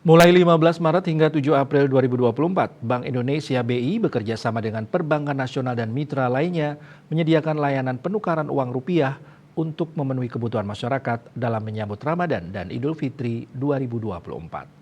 Mulai 15 Maret hingga 7 April 2024, Bank Indonesia BI bekerja sama dengan perbankan nasional dan mitra lainnya menyediakan layanan penukaran uang rupiah untuk memenuhi kebutuhan masyarakat dalam menyambut Ramadan dan Idul Fitri 2024.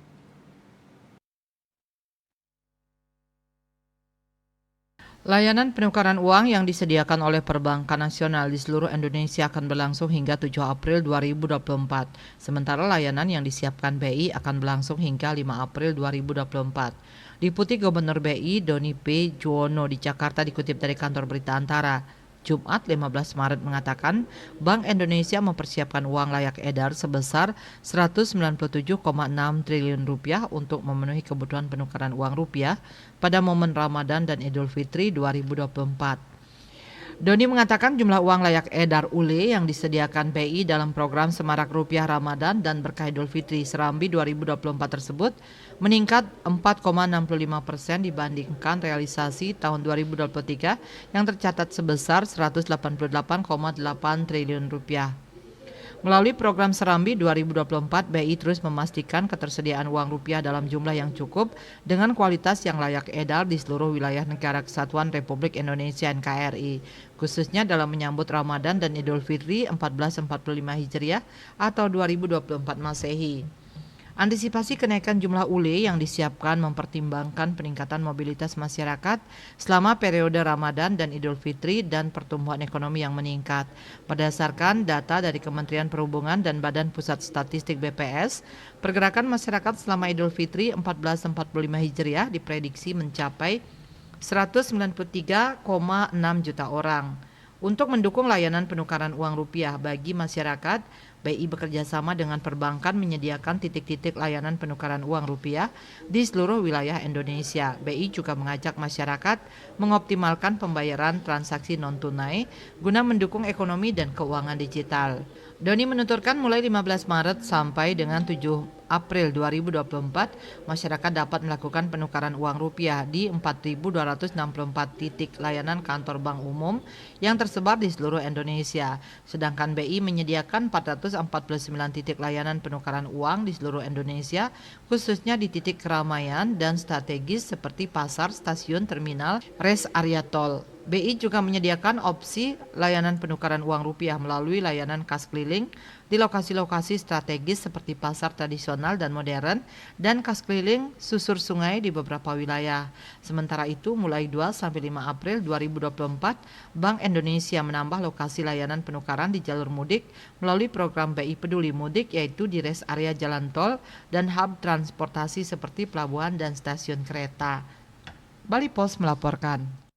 Layanan penukaran uang yang disediakan oleh perbankan nasional di seluruh Indonesia akan berlangsung hingga 7 April 2024. Sementara layanan yang disiapkan BI akan berlangsung hingga 5 April 2024. Deputi Gubernur BI Doni P. Juwono di Jakarta dikutip dari kantor berita Antara, Jumat 15 Maret mengatakan Bank Indonesia mempersiapkan uang layak edar sebesar 197,6 triliun rupiah untuk memenuhi kebutuhan penukaran uang rupiah pada momen Ramadan dan Idul Fitri 2024. Doni mengatakan jumlah uang layak edar ULE yang disediakan BI dalam program Semarak Rupiah Ramadan dan Berkah Idul Fitri Serambi 2024 tersebut meningkat 4,65% dibandingkan realisasi tahun 2023 yang tercatat sebesar 188,8 triliun rupiah. Melalui program Serambi 2024, BI terus memastikan ketersediaan uang rupiah dalam jumlah yang cukup dengan kualitas yang layak edar di seluruh wilayah Negara Kesatuan Republik Indonesia NKRI, khususnya dalam menyambut Ramadan dan Idul Fitri 1445 Hijriah atau 2024 Masehi. Antisipasi kenaikan jumlah ULE yang disiapkan mempertimbangkan peningkatan mobilitas masyarakat selama periode Ramadan dan Idul Fitri dan pertumbuhan ekonomi yang meningkat. Berdasarkan data dari Kementerian Perhubungan dan Badan Pusat Statistik BPS, pergerakan masyarakat selama Idul Fitri 1445 Hijriah diprediksi mencapai 193,6 juta orang. Untuk mendukung layanan penukaran uang rupiah bagi masyarakat, BI bekerjasama dengan perbankan menyediakan titik-titik layanan penukaran uang rupiah di seluruh wilayah Indonesia. BI juga mengajak masyarakat mengoptimalkan pembayaran transaksi non-tunai guna mendukung ekonomi dan keuangan digital. Doni menuturkan mulai 15 Maret sampai dengan 7 April 2024, masyarakat dapat melakukan penukaran uang rupiah di 4.264 titik layanan kantor bank umum yang tersebar di seluruh Indonesia. Sedangkan BI menyediakan 449 titik layanan penukaran uang di seluruh Indonesia, khususnya di titik keramaian dan strategis seperti pasar, stasiun, terminal, rest area tol. BI juga menyediakan opsi layanan penukaran uang rupiah melalui layanan kas keliling di lokasi-lokasi strategis seperti pasar tradisional dan modern dan kas keliling susur sungai di beberapa wilayah. Sementara itu, mulai 2 sampai 5 April 2024, Bank Indonesia menambah lokasi layanan penukaran di jalur mudik melalui program BI Peduli Mudik, yaitu di rest area jalan tol dan hub transportasi seperti pelabuhan dan stasiun kereta. Bali Pos melaporkan.